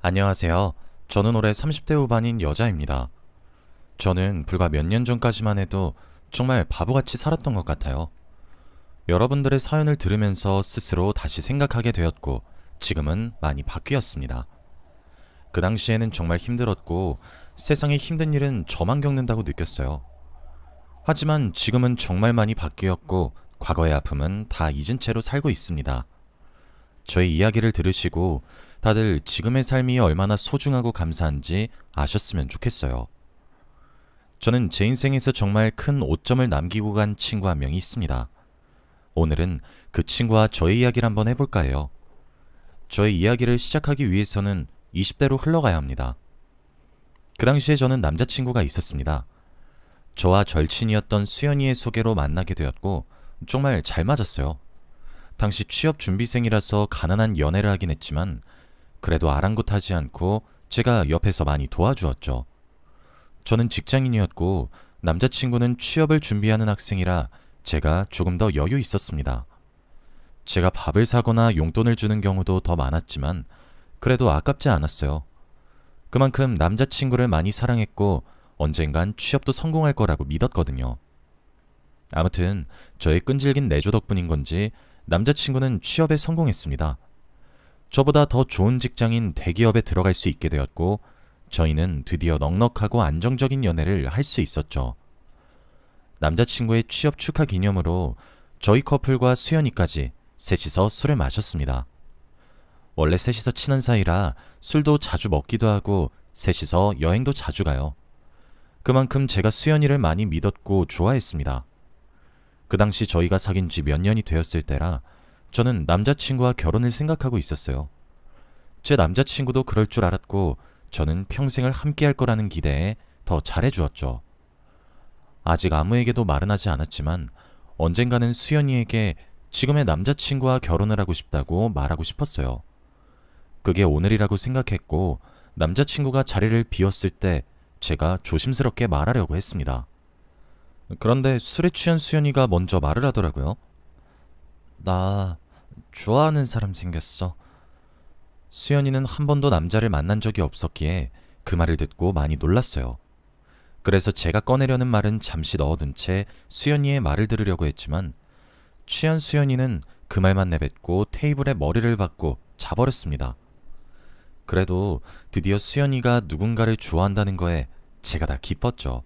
안녕하세요. 저는 올해 30대 후반인 여자입니다. 저는 불과 몇 년 전까지만 해도 정말 바보같이 살았던 것 같아요. 여러분들의 사연을 들으면서 스스로 다시 생각하게 되었고, 지금은 많이 바뀌었습니다. 그 당시에는 정말 힘들었고, 세상에 힘든 일은 저만 겪는다고 느꼈어요. 하지만 지금은 정말 많이 바뀌었고, 과거의 아픔은 다 잊은 채로 살고 있습니다. 저의 이야기를 들으시고 다들 지금의 삶이 얼마나 소중하고 감사한지 아셨으면 좋겠어요. 저는 제 인생에서 정말 큰 오점을 남기고 간 친구 한 명이 있습니다. 오늘은 그 친구와 저의 이야기를 한번 해볼까 해요. 저의 이야기를 시작하기 위해서는 20대로 흘러가야 합니다. 그 당시에 저는 남자친구가 있었습니다. 저와 절친이었던 수연이의 소개로 만나게 되었고 정말 잘 맞았어요. 당시 취업 준비생이라서 가난한 연애를 하긴 했지만 그래도 아랑곳하지 않고 제가 옆에서 많이 도와주었죠. 저는 직장인이었고 남자친구는 취업을 준비하는 학생이라 제가 조금 더 여유 있었습니다. 제가 밥을 사거나 용돈을 주는 경우도 더 많았지만 그래도 아깝지 않았어요. 그만큼 남자친구를 많이 사랑했고 언젠간 취업도 성공할 거라고 믿었거든요. 아무튼 저의 끈질긴 내조 덕분인 건지 남자친구는 취업에 성공했습니다. 저보다 더 좋은 직장인 대기업에 들어갈 수 있게 되었고 저희는 드디어 넉넉하고 안정적인 연애를 할 수 있었죠. 남자친구의 취업 축하 기념으로 저희 커플과 수연이까지 셋이서 술을 마셨습니다. 원래 셋이서 친한 사이라 술도 자주 먹기도 하고 셋이서 여행도 자주 가요. 그만큼 제가 수연이를 많이 믿었고 좋아했습니다. 그 당시 저희가 사귄 지 몇 년이 되었을 때라 저는 남자친구와 결혼을 생각하고 있었어요. 제 남자친구도 그럴 줄 알았고 저는 평생을 함께할 거라는 기대에 더 잘해주었죠. 아직 아무에게도 말은 하지 않았지만 언젠가는 수연이에게 지금의 남자친구와 결혼을 하고 싶다고 말하고 싶었어요. 그게 오늘이라고 생각했고 남자친구가 자리를 비웠을 때 제가 조심스럽게 말하려고 했습니다. 그런데 술에 취한 수연이가 먼저 말을 하더라고요. 나 좋아하는 사람 생겼어. 수연이는 한 번도 남자를 만난 적이 없었기에 그 말을 듣고 많이 놀랐어요. 그래서 제가 꺼내려는 말은 잠시 넣어둔 채 수연이의 말을 들으려고 했지만 취한 수연이는 그 말만 내뱉고 테이블에 머리를 박고 자버렸습니다. 그래도 드디어 수연이가 누군가를 좋아한다는 거에 제가 다 기뻤죠.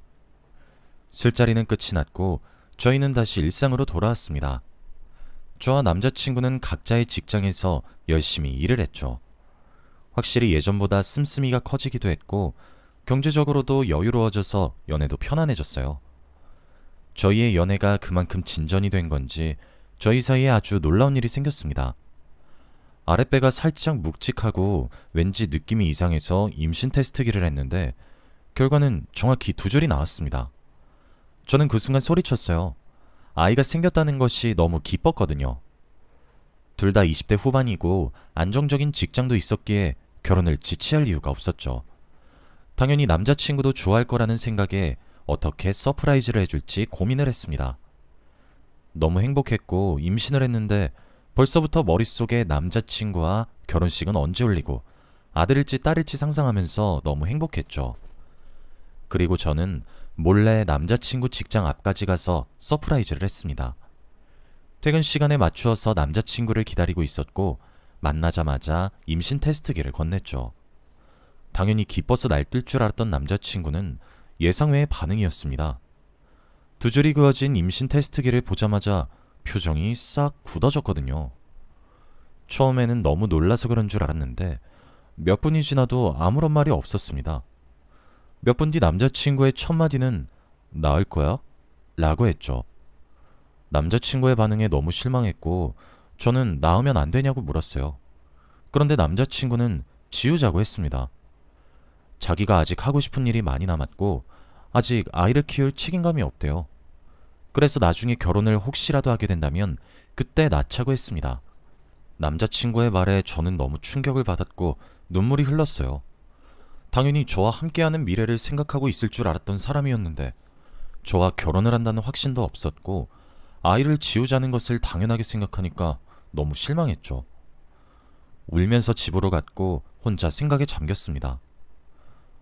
술자리는 끝이 났고 저희는 다시 일상으로 돌아왔습니다. 저와 남자친구는 각자의 직장에서 열심히 일을 했죠. 확실히 예전보다 씀씀이가 커지기도 했고 경제적으로도 여유로워져서 연애도 편안해졌어요. 저희의 연애가 그만큼 진전이 된 건지 저희 사이에 아주 놀라운 일이 생겼습니다. 아랫배가 살짝 묵직하고 왠지 느낌이 이상해서 임신 테스트기를 했는데 결과는 정확히 2줄이 나왔습니다. 저는 그 순간 소리쳤어요. 아이가 생겼다는 것이 너무 기뻤거든요. 둘 다 20대 후반이고 안정적인 직장도 있었기에 결혼을 지체할 이유가 없었죠. 당연히 남자친구도 좋아할 거라는 생각에 어떻게 서프라이즈를 해줄지 고민을 했습니다. 너무 행복했고 임신을 했는데 벌써부터 머릿속에 남자친구와 결혼식은 언제 올리고 아들일지 딸일지 상상하면서 너무 행복했죠. 그리고 저는 몰래 남자친구 직장 앞까지 가서 서프라이즈를 했습니다. 퇴근 시간에 맞추어서 남자친구를 기다리고 있었고 만나자마자 임신 테스트기를 건넸죠. 당연히 기뻐서 날뛸 줄 알았던 남자친구는 예상 외의 반응이었습니다. 2줄이 그어진 임신 테스트기를 보자마자 표정이 싹 굳어졌거든요. 처음에는 너무 놀라서 그런 줄 알았는데 몇 분이 지나도 아무런 말이 없었습니다. 몇 분 뒤 남자친구의 첫 마디는 나을 거야? 라고 했죠. 남자친구의 반응에 너무 실망했고 저는 낳으면 안 되냐고 물었어요. 그런데 남자친구는 지우자고 했습니다. 자기가 아직 하고 싶은 일이 많이 남았고 아직 아이를 키울 책임감이 없대요. 그래서 나중에 결혼을 혹시라도 하게 된다면 그때 낳자고 했습니다. 남자친구의 말에 저는 너무 충격을 받았고 눈물이 흘렀어요. 당연히 저와 함께하는 미래를 생각하고 있을 줄 알았던 사람이었는데 저와 결혼을 한다는 확신도 없었고 아이를 지우자는 것을 당연하게 생각하니까 너무 실망했죠. 울면서 집으로 갔고 혼자 생각에 잠겼습니다.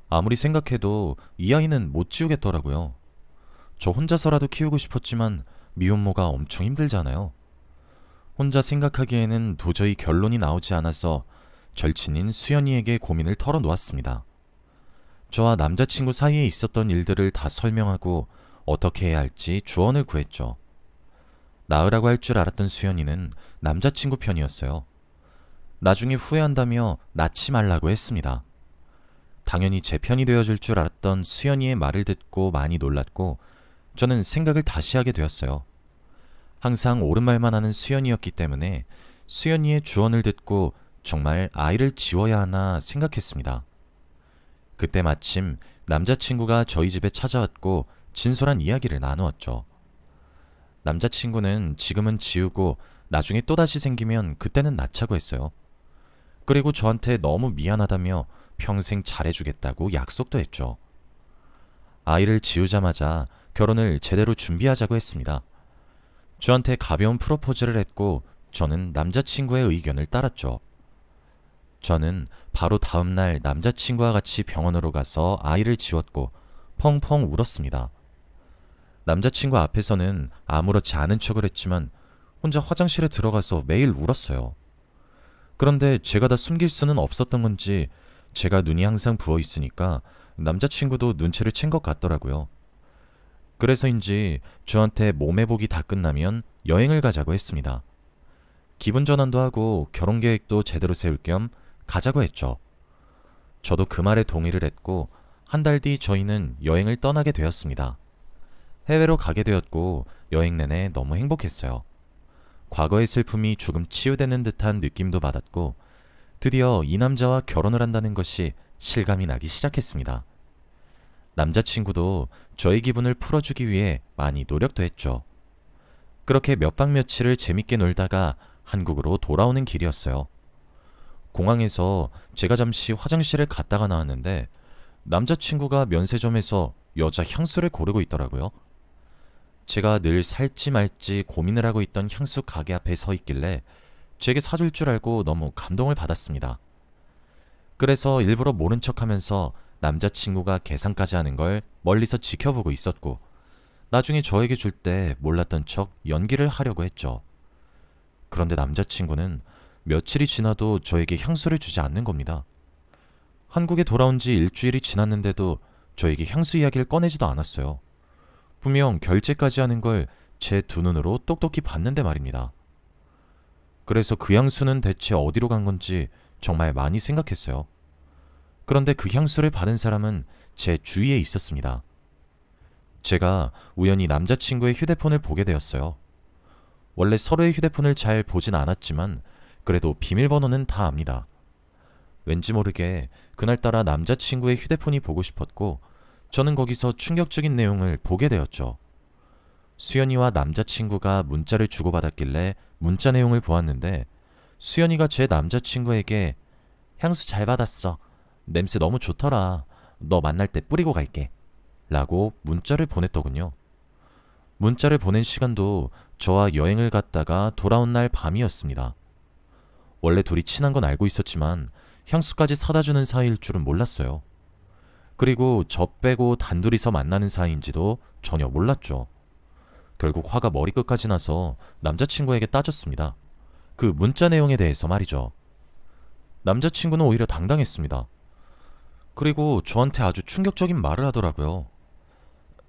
아무리 생각해도 이 아이는 못 지우겠더라고요. 저 혼자서라도 키우고 싶었지만 미혼모가 엄청 힘들잖아요. 혼자 생각하기에는 도저히 결론이 나오지 않아서 절친인 수연이에게 고민을 털어놓았습니다. 저와 남자친구 사이에 있었던 일들을 다 설명하고 어떻게 해야 할지 조언을 구했죠. 낳으라고 할 줄 알았던 수연이는 남자친구 편이었어요. 나중에 후회한다며 낳지 말라고 했습니다. 당연히 제 편이 되어줄 줄 알았던 수연이의 말을 듣고 많이 놀랐고 저는 생각을 다시 하게 되었어요. 항상 옳은 말만 하는 수연이였기 때문에 수연이의 조언을 듣고 정말 아이를 지워야 하나 생각했습니다. 그때 마침 남자친구가 저희 집에 찾아왔고 진솔한 이야기를 나누었죠. 남자친구는 지금은 지우고 나중에 또다시 생기면 그때는 낳자고 했어요. 그리고 저한테 너무 미안하다며 평생 잘해주겠다고 약속도 했죠. 아이를 지우자마자 결혼을 제대로 준비하자고 했습니다. 저한테 가벼운 프로포즈를 했고 저는 남자친구의 의견을 따랐죠. 저는 바로 다음날 남자친구와 같이 병원으로 가서 아이를 지웠고 펑펑 울었습니다. 남자친구 앞에서는 아무렇지 않은 척을 했지만 혼자 화장실에 들어가서 매일 울었어요. 그런데 제가 다 숨길 수는 없었던 건지 제가 눈이 항상 부어 있으니까 남자친구도 눈치를 챈 것 같더라고요. 그래서인지 저한테 몸회복이 다 끝나면 여행을 가자고 했습니다. 기분 전환도 하고 결혼 계획도 제대로 세울 겸 가자고 했죠. 저도 그 말에 동의를 했고 한 달 뒤 저희는 여행을 떠나게 되었습니다. 해외로 가게 되었고 여행 내내 너무 행복했어요. 과거의 슬픔이 조금 치유되는 듯한 느낌도 받았고 드디어 이 남자와 결혼을 한다는 것이 실감이 나기 시작했습니다. 남자친구도 저의 기분을 풀어주기 위해 많이 노력도 했죠. 그렇게 몇 박 며칠을 재밌게 놀다가 한국으로 돌아오는 길이었어요. 공항에서 제가 잠시 화장실을 갔다가 나왔는데 남자친구가 면세점에서 여자 향수를 고르고 있더라고요. 제가 늘 살지 말지 고민을 하고 있던 향수 가게 앞에 서 있길래 제게 사줄 줄 알고 너무 감동을 받았습니다. 그래서 일부러 모른 척하면서 남자친구가 계산까지 하는 걸 멀리서 지켜보고 있었고 나중에 저에게 줄 때 몰랐던 척 연기를 하려고 했죠. 그런데 남자친구는 며칠이 지나도 저에게 향수를 주지 않는 겁니다. 한국에 돌아온 지 일주일이 지났는데도 저에게 향수 이야기를 꺼내지도 않았어요. 분명 결제까지 하는 걸 제 두 눈으로 똑똑히 봤는데 말입니다. 그래서 그 향수는 대체 어디로 간 건지 정말 많이 생각했어요. 그런데 그 향수를 받은 사람은 제 주위에 있었습니다. 제가 우연히 남자친구의 휴대폰을 보게 되었어요. 원래 서로의 휴대폰을 잘 보진 않았지만 그래도 비밀번호는 다 압니다. 왠지 모르게 그날따라 남자친구의 휴대폰이 보고 싶었고 저는 거기서 충격적인 내용을 보게 되었죠. 수연이와 남자친구가 문자를 주고받았길래 문자 내용을 보았는데 수연이가 제 남자친구에게 향수 잘 받았어. 냄새 너무 좋더라. 너 만날 때 뿌리고 갈게. 라고 문자를 보냈더군요. 문자를 보낸 시간도 저와 여행을 갔다가 돌아온 날 밤이었습니다. 원래 둘이 친한 건 알고 있었지만 향수까지 사다 주는 사이일 줄은 몰랐어요. 그리고 저 빼고 단둘이서 만나는 사이인지도 전혀 몰랐죠. 결국 화가 머리끝까지 나서 남자친구에게 따졌습니다. 그 문자 내용에 대해서 말이죠. 남자친구는 오히려 당당했습니다. 그리고 저한테 아주 충격적인 말을 하더라고요.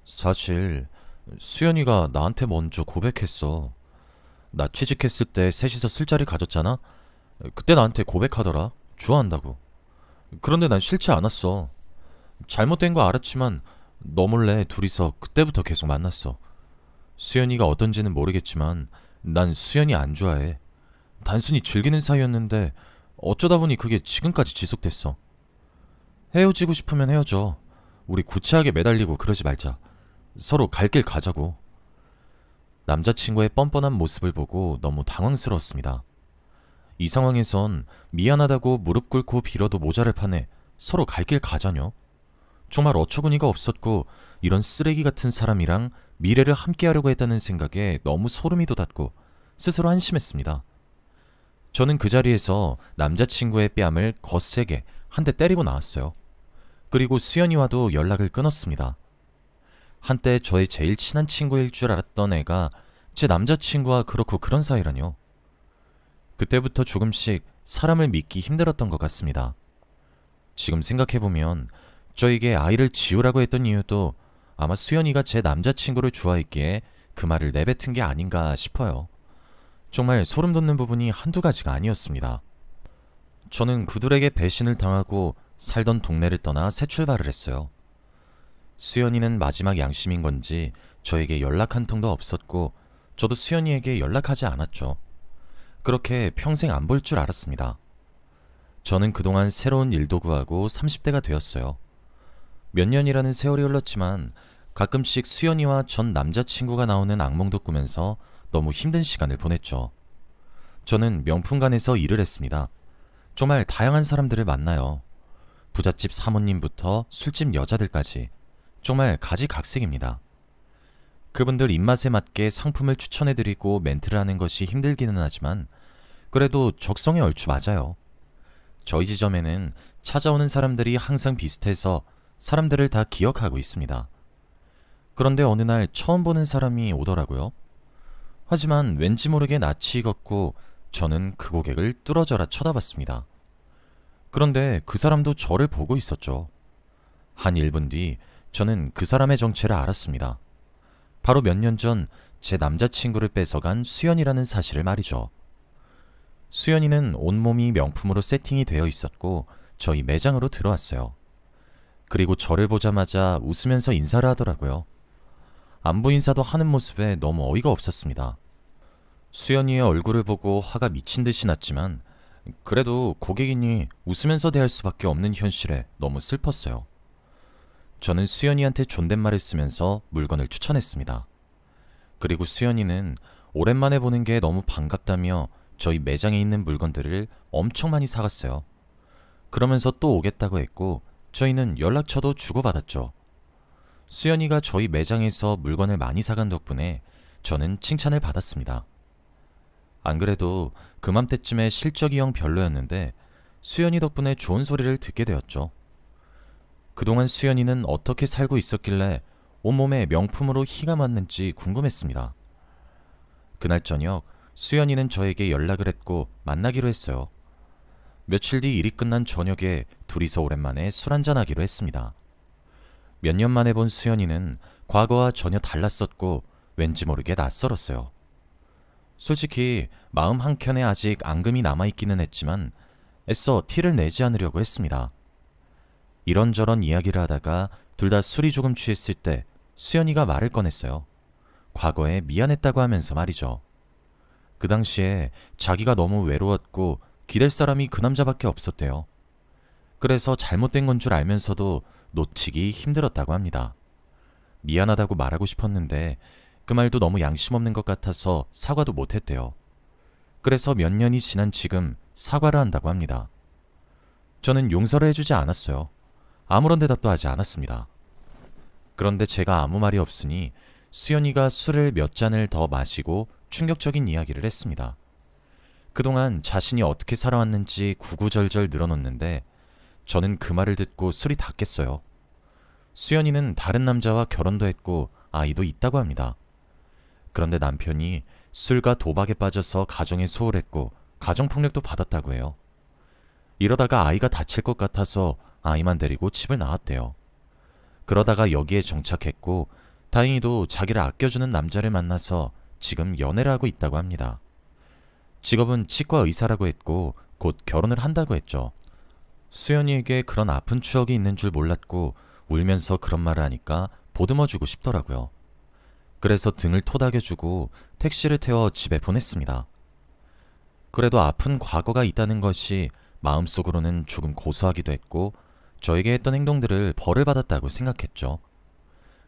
사실 수연이가 나한테 먼저 고백했어. 나 취직했을 때 셋이서 술자리 가졌잖아? 그때 나한테 고백하더라. 좋아한다고. 그런데 난 싫지 않았어. 잘못된 거 알았지만 너 몰래 둘이서 그때부터 계속 만났어. 수연이가 어떤지는 모르겠지만 난 수연이 안 좋아해. 단순히 즐기는 사이였는데 어쩌다 보니 그게 지금까지 지속됐어. 헤어지고 싶으면 헤어져. 우리 구차하게 매달리고 그러지 말자. 서로 갈 길 가자고. 남자친구의 뻔뻔한 모습을 보고 너무 당황스러웠습니다. 이 상황에선 미안하다고 무릎 꿇고 빌어도 모자랄 판에 서로 갈 길 가자뇨. 정말 어처구니가 없었고 이런 쓰레기 같은 사람이랑 미래를 함께하려고 했다는 생각에 너무 소름이 돋았고 스스로 한심했습니다. 저는 그 자리에서 남자친구의 뺨을 거세게 한 대 때리고 나왔어요. 그리고 수연이와도 연락을 끊었습니다. 한때 저의 제일 친한 친구일 줄 알았던 애가 제 남자친구와 그렇고 그런 사이라뇨. 그때부터 조금씩 사람을 믿기 힘들었던 것 같습니다. 지금 생각해보면 저에게 아이를 지우라고 했던 이유도 아마 수연이가 제 남자친구를 좋아했기에 그 말을 내뱉은 게 아닌가 싶어요. 정말 소름 돋는 부분이 한두 가지가 아니었습니다. 저는 그들에게 배신을 당하고 살던 동네를 떠나 새 출발을 했어요. 수연이는 마지막 양심인 건지 저에게 연락 한 통도 없었고 저도 수연이에게 연락하지 않았죠. 그렇게 평생 안 볼 줄 알았습니다. 저는 그동안 새로운 일도 구하고 30대가 되었어요. 몇 년이라는 세월이 흘렀지만 가끔씩 수연이와 전 남자친구가 나오는 악몽도 꾸면서 너무 힘든 시간을 보냈죠. 저는 명품관에서 일을 했습니다. 정말 다양한 사람들을 만나요. 부잣집 사모님부터 술집 여자들까지 정말 가지각색입니다. 그분들 입맛에 맞게 상품을 추천해드리고 멘트를 하는 것이 힘들기는 하지만 그래도 적성에 얼추 맞아요. 저희 지점에는 찾아오는 사람들이 항상 비슷해서 사람들을 다 기억하고 있습니다. 그런데 어느 날 처음 보는 사람이 오더라고요. 하지만 왠지 모르게 낯이 익었고 저는 그 고객을 뚫어져라 쳐다봤습니다. 그런데 그 사람도 저를 보고 있었죠. 한 1분 뒤 저는 그 사람의 정체를 알았습니다. 바로 몇 년 전 제 남자친구를 뺏어간 수연이라는 사실을 말이죠. 수연이는 온몸이 명품으로 세팅이 되어 있었고 저희 매장으로 들어왔어요. 그리고 저를 보자마자 웃으면서 인사를 하더라고요. 안부 인사도 하는 모습에 너무 어이가 없었습니다. 수연이의 얼굴을 보고 화가 미친 듯이 났지만 그래도 고객이니 웃으면서 대할 수밖에 없는 현실에 너무 슬펐어요. 저는 수연이한테 존댓말을 쓰면서 물건을 추천했습니다. 그리고 수연이는 오랜만에 보는 게 너무 반갑다며 저희 매장에 있는 물건들을 엄청 많이 사갔어요. 그러면서 또 오겠다고 했고 저희는 연락처도 주고받았죠. 수연이가 저희 매장에서 물건을 많이 사간 덕분에 저는 칭찬을 받았습니다. 안 그래도 그맘때쯤에 실적이 영 별로였는데 수연이 덕분에 좋은 소리를 듣게 되었죠. 그동안 수연이는 어떻게 살고 있었길래 온몸에 명품으로 희가 맞는지 궁금했습니다. 그날 저녁 수연이는 저에게 연락을 했고 만나기로 했어요. 며칠 뒤 일이 끝난 저녁에 둘이서 오랜만에 술 한잔하기로 했습니다. 몇 년 만에 본 수연이는 과거와 전혀 달랐었고 왠지 모르게 낯설었어요. 솔직히 마음 한켠에 아직 앙금이 남아있기는 했지만 애써 티를 내지 않으려고 했습니다. 이런저런 이야기를 하다가 둘 다 술이 조금 취했을 때 수연이가 말을 꺼냈어요. 과거에 미안했다고 하면서 말이죠. 그 당시에 자기가 너무 외로웠고 기댈 사람이 그 남자밖에 없었대요. 그래서 잘못된 건 줄 알면서도 놓치기 힘들었다고 합니다. 미안하다고 말하고 싶었는데 그 말도 너무 양심 없는 것 같아서 사과도 못했대요. 그래서 몇 년이 지난 지금 사과를 한다고 합니다. 저는 용서를 해주지 않았어요. 아무런 대답도 하지 않았습니다. 그런데 제가 아무 말이 없으니 수연이가 술을 몇 잔을 더 마시고 충격적인 이야기를 했습니다. 그동안 자신이 어떻게 살아왔는지 구구절절 늘어놓는데 저는 그 말을 듣고 술이 다 깼어요. 수연이는 다른 남자와 결혼도 했고 아이도 있다고 합니다. 그런데 남편이 술과 도박에 빠져서 가정에 소홀했고 가정폭력도 받았다고 해요. 이러다가 아이가 다칠 것 같아서 아이만 데리고 집을 나왔대요. 그러다가 여기에 정착했고 다행히도 자기를 아껴주는 남자를 만나서 지금 연애를 하고 있다고 합니다. 직업은 치과 의사라고 했고 곧 결혼을 한다고 했죠. 수연이에게 그런 아픈 추억이 있는 줄 몰랐고 울면서 그런 말을 하니까 보듬어주고 싶더라고요. 그래서 등을 토닥여주고 택시를 태워 집에 보냈습니다. 그래도 아픈 과거가 있다는 것이 마음속으로는 조금 고소하기도 했고 저에게 했던 행동들을 벌을 받았다고 생각했죠.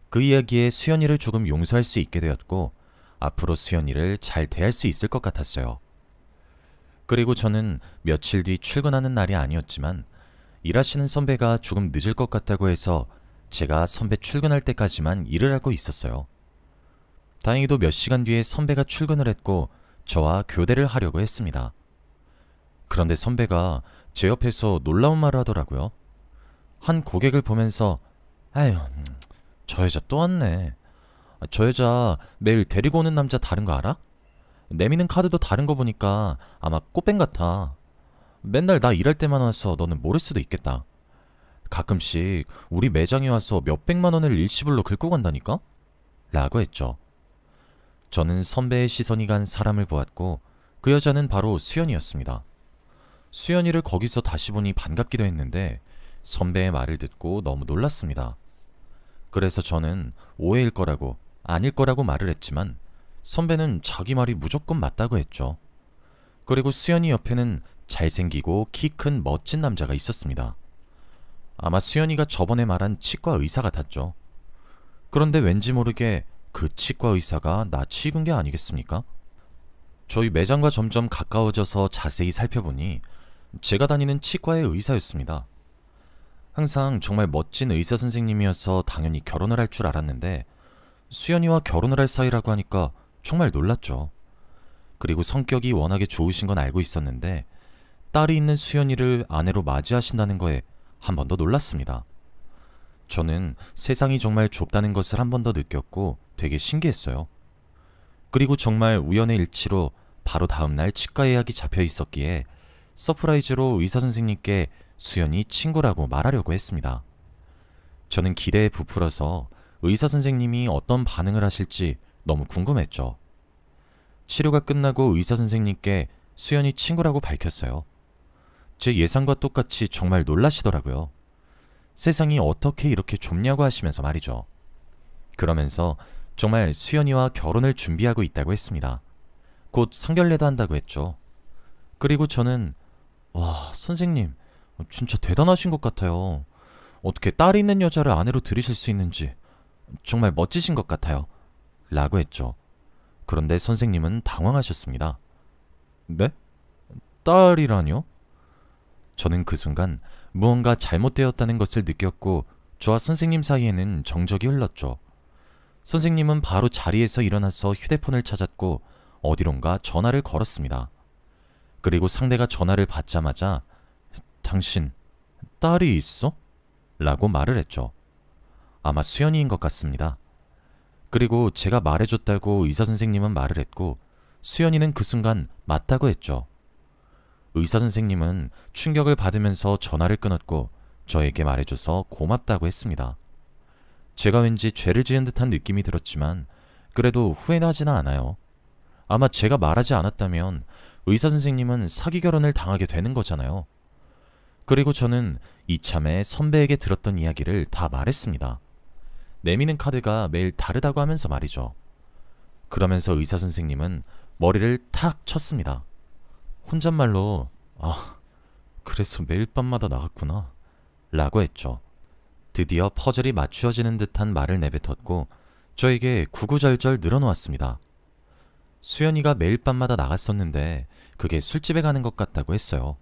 그 이야기에 수연이를 조금 용서할 수 있게 되었고 앞으로 수연이를 잘 대할 수 있을 것 같았어요. 그리고 저는 며칠 뒤 출근하는 날이 아니었지만 일하시는 선배가 조금 늦을 것 같다고 해서 제가 선배 출근할 때까지만 일을 하고 있었어요. 다행히도 몇 시간 뒤에 선배가 출근을 했고 저와 교대를 하려고 했습니다. 그런데 선배가 제 옆에서 놀라운 말을 하더라고요. 한 고객을 보면서 아휴, 저 여자 또 왔네. 저 여자 매일 데리고 오는 남자 다른 거 알아? 내미는 카드도 다른 거 보니까 아마 꽃뱀 같아. 맨날 나 일할 때만 와서 너는 모를 수도 있겠다. 가끔씩 우리 매장에 와서 몇백만 원을 일시불로 긁고 간다니까? 라고 했죠. 저는 선배의 시선이 간 사람을 보았고 그 여자는 바로 수연이었습니다. 수연이를 거기서 다시 보니 반갑기도 했는데 선배의 말을 듣고 너무 놀랐습니다. 그래서 저는 오해일 거라고 아닐 거라고 말을 했지만 선배는 자기 말이 무조건 맞다고 했죠. 그리고 수연이 옆에는 잘생기고 키 큰 멋진 남자가 있었습니다. 아마 수연이가 저번에 말한 치과 의사 같았죠. 그런데 왠지 모르게 그 치과 의사가 낯이 익은 게 아니겠습니까? 저희 매장과 점점 가까워져서 자세히 살펴보니 제가 다니는 치과의 의사였습니다. 항상 정말 멋진 의사 선생님이어서 당연히 결혼을 할 줄 알았는데 수연이와 결혼을 할 사이라고 하니까 정말 놀랐죠. 그리고 성격이 워낙에 좋으신 건 알고 있었는데 딸이 있는 수연이를 아내로 맞이하신다는 거에 한 번 더 놀랐습니다. 저는 세상이 정말 좁다는 것을 한 번 더 느꼈고 되게 신기했어요. 그리고 정말 우연의 일치로 바로 다음날 치과 예약이 잡혀 있었기에 서프라이즈로 의사 선생님께 수연이 친구라고 말하려고 했습니다. 저는 기대에 부풀어서 의사 선생님이 어떤 반응을 하실지 너무 궁금했죠. 치료가 끝나고 의사 선생님께 수연이 친구라고 밝혔어요. 제 예상과 똑같이 정말 놀라시더라고요. 세상이 어떻게 이렇게 좁냐고 하시면서 말이죠. 그러면서 정말 수연이와 결혼을 준비하고 있다고 했습니다. 곧 상견례도 한다고 했죠. 그리고 저는 와, 선생님 진짜 대단하신 것 같아요. 어떻게 딸이 있는 여자를 아내로 들이실 수 있는지 정말 멋지신 것 같아요. 라고 했죠. 그런데 선생님은 당황하셨습니다. 네? 딸이라뇨? 저는 그 순간 무언가 잘못되었다는 것을 느꼈고 저와 선생님 사이에는 정적이 흘렀죠. 선생님은 바로 자리에서 일어나서 휴대폰을 찾았고 어디론가 전화를 걸었습니다. 그리고 상대가 전화를 받자마자 당신 딸이 있어? 라고 말을 했죠. 아마 수연이인 것 같습니다. 그리고 제가 말해줬다고 의사 선생님은 말을 했고 수연이는 그 순간 맞다고 했죠. 의사 선생님은 충격을 받으면서 전화를 끊었고 저에게 말해줘서 고맙다고 했습니다. 제가 왠지 죄를 지은 듯한 느낌이 들었지만 그래도 후회는 하지는 않아요. 아마 제가 말하지 않았다면 의사 선생님은 사기 결혼을 당하게 되는 거잖아요. 그리고 저는 이참에 선배에게 들었던 이야기를 다 말했습니다. 내미는 카드가 매일 다르다고 하면서 말이죠. 그러면서 의사 선생님은 머리를 탁 쳤습니다. 혼잣말로 그래서 매일 밤마다 나갔구나 라고 했죠. 드디어 퍼즐이 맞추어지는 듯한 말을 내뱉었고 저에게 구구절절 늘어놓았습니다. 수연이가 매일 밤마다 나갔었는데 그게 술집에 가는 것 같다고 했어요.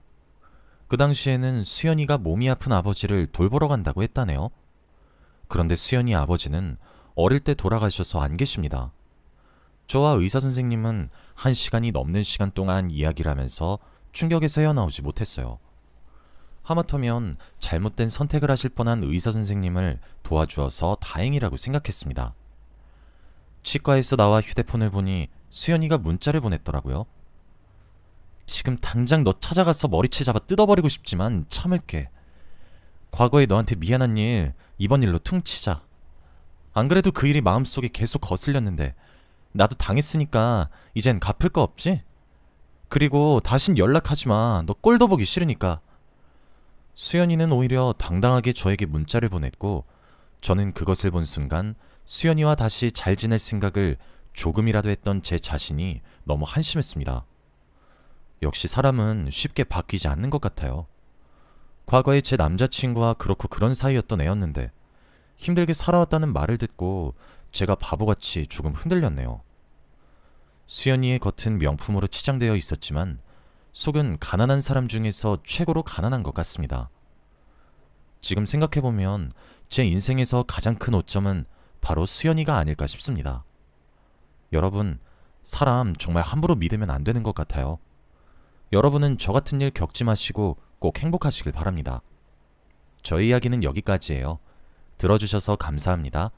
그 당시에는 수연이가 몸이 아픈 아버지를 돌보러 간다고 했다네요. 그런데 수연이 아버지는 어릴 때 돌아가셔서 안 계십니다. 저와 의사 선생님은 1시간이 넘는 시간 동안 이야기를 하면서 충격에서 헤어나오지 못했어요. 하마터면 잘못된 선택을 하실 뻔한 의사 선생님을 도와주어서 다행이라고 생각했습니다. 치과에서 나와 휴대폰을 보니 수연이가 문자를 보냈더라고요. 지금 당장 너 찾아가서 머리채 잡아 뜯어버리고 싶지만 참을게. 과거에 너한테 미안한 일 이번 일로 퉁치자. 안 그래도 그 일이 마음속에 계속 거슬렸는데 나도 당했으니까 이젠 갚을 거 없지? 그리고 다신 연락하지 마. 너 꼴도 보기 싫으니까. 수연이는 오히려 당당하게 저에게 문자를 보냈고 저는 그것을 본 순간 수연이와 다시 잘 지낼 생각을 조금이라도 했던 제 자신이 너무 한심했습니다. 역시 사람은 쉽게 바뀌지 않는 것 같아요. 과거에 제 남자친구와 그렇고 그런 사이였던 애였는데 힘들게 살아왔다는 말을 듣고 제가 바보같이 조금 흔들렸네요. 수연이의 겉은 명품으로 치장되어 있었지만 속은 가난한 사람 중에서 최고로 가난한 것 같습니다. 지금 생각해보면 제 인생에서 가장 큰 오점은 바로 수연이가 아닐까 싶습니다. 여러분, 사람 정말 함부로 믿으면 안 되는 것 같아요. 여러분은 저 같은 일 겪지 마시고 꼭 행복하시길 바랍니다. 저희 이야기는 여기까지예요. 들어주셔서 감사합니다.